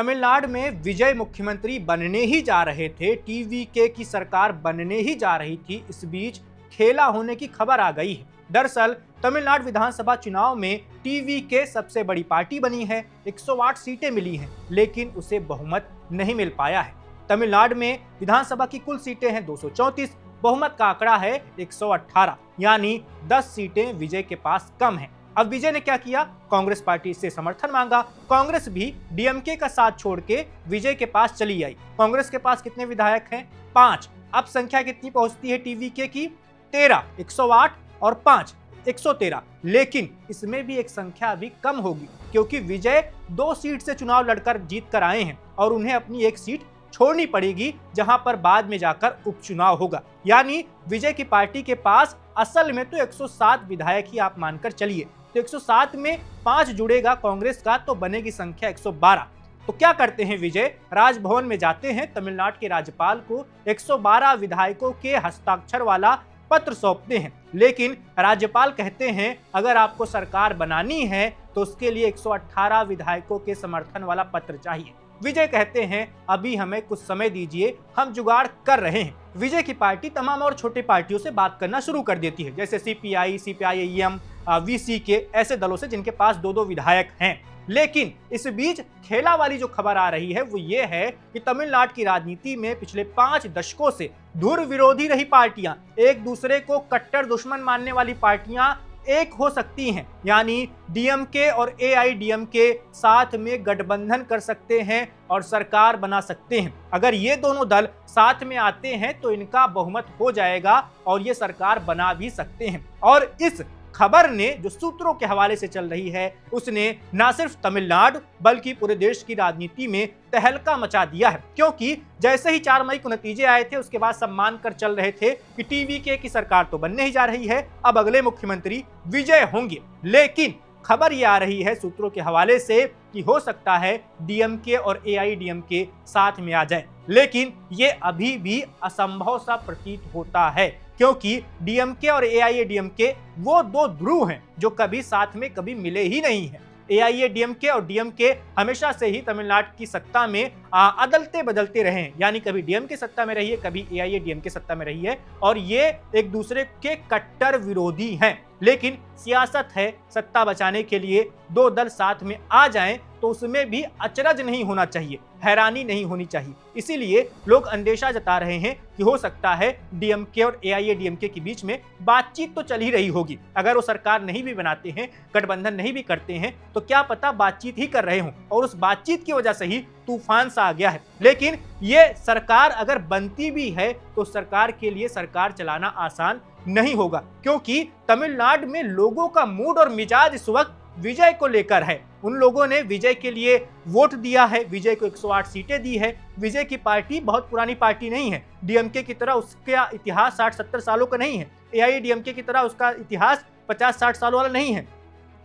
तमिलनाडु में विजय मुख्यमंत्री बनने ही जा रहे थे, टीवीके की सरकार बनने ही जा रही थी, इस बीच खेला होने की खबर आ गई है। दरअसल तमिलनाडु विधानसभा चुनाव में टीवीके सबसे बड़ी पार्टी बनी है, 108 सीटें मिली हैं, लेकिन उसे बहुमत नहीं मिल पाया है। तमिलनाडु में विधानसभा की कुल सीटें हैं 234, बहुमत का आंकड़ा है 118, यानी 10 सीटें विजय के पास कम हैं। अब विजय ने क्या किया? कांग्रेस पार्टी से समर्थन मांगा। कांग्रेस भी डीएमके का साथ छोड़ के विजय के पास चली आई। कांग्रेस के पास कितने विधायक हैं? 5। अब संख्या कितनी पहुंचती है टीवीके की? 13। 108 और 5 113। लेकिन इसमें भी एक संख्या अभी कम होगी, क्योंकि विजय 2 सीट से चुनाव लड़कर जीत कर आए हैं और उन्हें अपनी एक सीट छोड़नी पड़ेगी, जहां पर बाद में जाकर उपचुनाव होगा। यानी विजय की पार्टी के पास असल में तो 107 विधायक ही आप मानकर चलिए, तो 107 में 5 जुड़ेगा कांग्रेस का, तो बनेगी संख्या 112। तो क्या करते हैं विजय? राजभवन में जाते हैं, तमिलनाडु के राज्यपाल को 112 विधायकों के हस्ताक्षर वाला पत्र सौंपते हैं। लेकिन राज्यपाल कहते हैं अगर आपको सरकार बनानी है तो उसके लिए 118 विधायकों के समर्थन वाला पत्र चाहिए। विजय कहते हैं अभी हमें कुछ समय दीजिए, हम जुगाड़ कर रहे हैं। विजय की पार्टी तमाम और छोटी पार्टियों से बात करना शुरू कर देती है, जैसे सीपीआई, सीपीआईएम, वीसीके, ऐसे दलों से जिनके पास 2-2 विधायक हैं। लेकिन इस बीच खेला वाली जो खबर आ रही है वो ये है कि तमिलनाडु की राजनीति में पिछले 5 दशकों से धुर विरोधी रही पार्टियां, एक दूसरे को कट्टर दुश्मन मानने वाली पार्टियां एक हो सकती हैं। यानी डीएमके और एआईडीएमके साथ में गठबंधन कर सकते हैं और सरकार बना सकते हैं। अगर ये दोनों दल साथ में आते हैं तो इनका बहुमत हो जाएगा और ये सरकार बना भी सकते हैं। और इस खबर ने जो सूत्रों के हवाले से चल रही है उसने न सिर्फ तमिलनाडु बल्कि पूरे देश की राजनीति में तहलका मचा दिया है, क्योंकि जैसे ही 4 मई को नतीजे आए थे उसके बाद सब मानकर चल रहे थे कि टीवीके की सरकार तो बनने ही जा रही है, अब अगले मुख्यमंत्री विजय होंगे। लेकिन खबर ये आ रही है सूत्रों के हवाले से कि हो सकता है डीएमके और एआईडीएमके साथ में आ जाए, लेकिन ये अभी भी असंभव सा प्रतीत होता है, क्योंकि डीएमके और एआईएडीएमके वो 2 ध्रुव हैं जो कभी साथ में कभी मिले ही नहीं हैं। एआईएडीएमके और डीएमके हमेशा से ही तमिलनाडु की सत्ता में अदलते बदलते रहे हैं, यानी कभी डीएमके सत्ता में रही है, कभी एआईएडीएमके सत्ता में रही है, और ये एक दूसरे के कट्टर विरोधी हैं। लेकिन सियासत है, सत्ता बचाने के लिए 2 दल साथ में आ जाएं तो उसमें भी अचरज नहीं होना चाहिए, हैरानी नहीं होनी चाहिए। इसीलिए लोग अंदेशा जता रहे हैं कि हो सकता है डीएमके और एआईएडीएमके के बीच में बातचीत तो चल ही रही होगी। अगर वो सरकार नहीं भी बनाते हैं, गठबंधन नहीं भी करते हैं, तो क्या पता बातचीत ही कर रहे हों और उस बातचीत की वजह से ही तूफान सा आ गया है। लेकिन ये सरकार अगर बनती भी है तो सरकार के लिए सरकार चलाना आसान नहीं होगा, क्योंकि तमिलनाडु में लोगों का मूड और मिजाज इस वक्त विजय को लेकर है। उन लोगों ने विजय के लिए वोट दिया है, विजय को 108 सीटें दी है। विजय की पार्टी बहुत पुरानी पार्टी नहीं है, डीएमके की तरह उसका इतिहास 60-70 सालों का नहीं है, एआईडीएमके की तरह उसका इतिहास 50-60 सालों वाला नहीं है।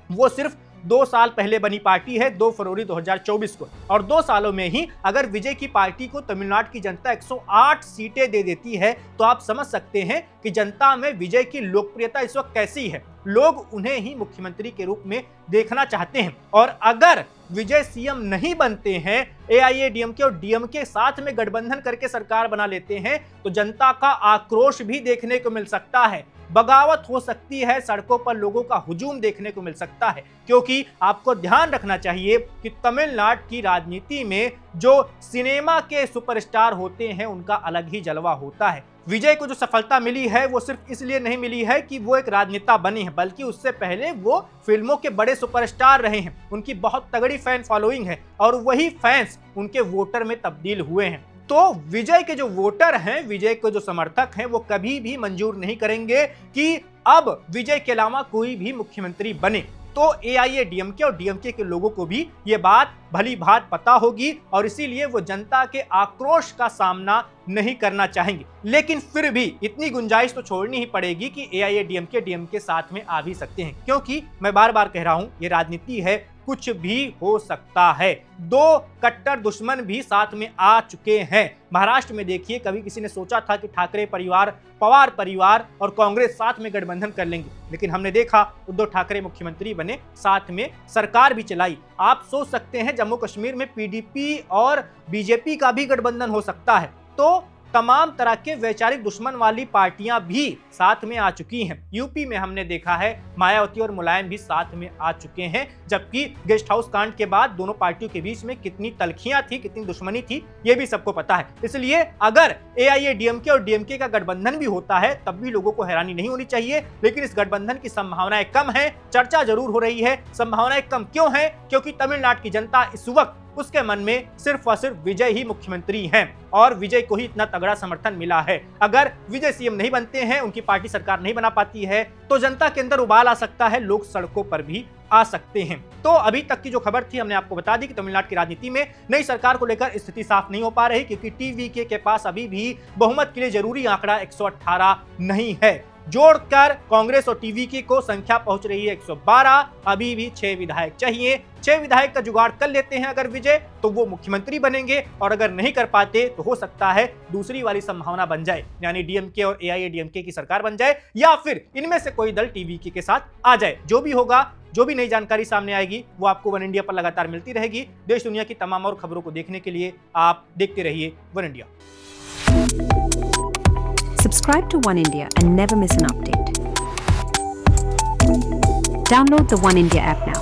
वो सिर्फ 2 साल पहले बनी पार्टी है, 2 फरवरी 2024 को, और 2 सालों में ही अगर विजय की पार्टी को तमिलनाडु की जनता 108 सीटें दे देती है तो आप समझ सकते हैं कि जनता में विजय की लोकप्रियता इस वक्त कैसी है। लोग उन्हें ही मुख्यमंत्री के रूप में देखना चाहते हैं, और अगर विजय सीएम नहीं बनते हैं, एआईएडीएमके और डीएमके साथ में गठबंधन करके सरकार बना लेते हैं, तो जनता का आक्रोश भी देखने को मिल सकता है, बगावत हो सकती है, सड़कों पर लोगों का हुजूम देखने को मिल सकता है। क्योंकि आपको ध्यान रखना चाहिए कि तमिलनाडु की राजनीति में जो सिनेमा के सुपरस्टार होते हैं उनका अलग ही जलवा होता है। विजय को जो सफलता मिली है वो सिर्फ इसलिए नहीं मिली है कि वो एक राजनेता बने हैं, बल्कि उससे पहले वो फिल्मों के बड़े सुपरस्टार रहे हैं। उनकी बहुत तगड़ी फैन फॉलोइंग है और वही फैंस उनके वोटर में तब्दील हुए हैं। तो विजय के जो वोटर हैं, विजय के जो समर्थक हैं, वो कभी भी मंजूर नहीं करेंगे कि अब विजय के अलावा कोई भी मुख्यमंत्री बने। तो एआईएडीएमके और डीएमके के लोगों को भी ये बात भली भांति पता होगी और इसीलिए वो जनता के आक्रोश का सामना नहीं करना चाहेंगे। लेकिन फिर भी इतनी गुंजाइश तो छोड़नी ही पड़ेगी कि एआईएडीएमके डीएमके साथ में आ भी सकते हैं, क्योंकि मैं बार बार कह रहा हूं ये राजनीति है, कुछ भी हो सकता है। दो कट्टर दुश्मन भी साथ में आ चुके हैं। महाराष्ट्र में देखिए, कभी किसी ने सोचा था कि ठाकरे परिवार, पवार परिवार और कांग्रेस साथ में गठबंधन कर लेंगे, लेकिन हमने देखा उद्धव ठाकरे मुख्यमंत्री बने, साथ में सरकार भी चलाई। आप सोच सकते हैं जम्मू कश्मीर में पीडीपी और बीजेपी का भी गठबंधन हो सकता है। तो तमाम तरह के वैचारिक दुश्मन वाली पार्टियां भी साथ में आ चुकी हैं। यूपी में हमने देखा है मायावती और मुलायम भी साथ में आ चुके हैं, जबकि गेस्ट हाउस कांड के बाद दोनों पार्टियों के बीच में कितनी तलखियां थी, कितनी दुश्मनी थी, ये भी सबको पता है। इसलिए अगर एआईएडीएमके और डीएमके का गठबंधन भी होता है तब भी लोगों को हैरानी नहीं होनी चाहिए, लेकिन इस गठबंधन की संभावनाएं कम है। चर्चा जरूर हो रही है। संभावनाएं कम क्यों है? क्योंकि तमिलनाडु की जनता इस वक्त उसके मन में सिर्फ और सिर्फ विजय ही मुख्यमंत्री हैं और विजय को ही इतना तगड़ा समर्थन मिला है। अगर विजय सीएम नहीं बनते हैं, उनकी पार्टी सरकार नहीं बना पाती है, तो जनता के अंदर उबाल आ सकता है, लोग सड़कों पर भी आ सकते हैं। तो अभी तक की जो खबर थी हमने आपको बता दी कि तमिलनाडु की राजनीति में नई सरकार को लेकर स्थिति साफ नहीं हो पा रही, क्योंकि टीवीके के पास अभी भी बहुमत के लिए जरूरी आंकड़ा 118 नहीं है। जोड़कर कांग्रेस और टीवीके को संख्या पहुंच रही है 112। अभी भी 6 विधायक चाहिए। 6 विधायक का जुगाड़ कर लेते हैं अगर विजय, तो वो मुख्यमंत्री बनेंगे, और अगर नहीं कर पाते तो हो सकता है दूसरी वाली संभावना बन जाए, यानी डीएमके और एआईएडीएमके की सरकार बन जाए, या फिर इनमें से कोई दल टीवीके के साथ आ जाए। जो भी होगा, जो भी नई जानकारी सामने आएगी, वो आपको वन इंडिया पर लगातार मिलती रहेगी। देश दुनिया की तमाम और खबरों को देखने के लिए आप देखते रहिए one India. Subscribe to One India and never miss an update. Download the One India app now.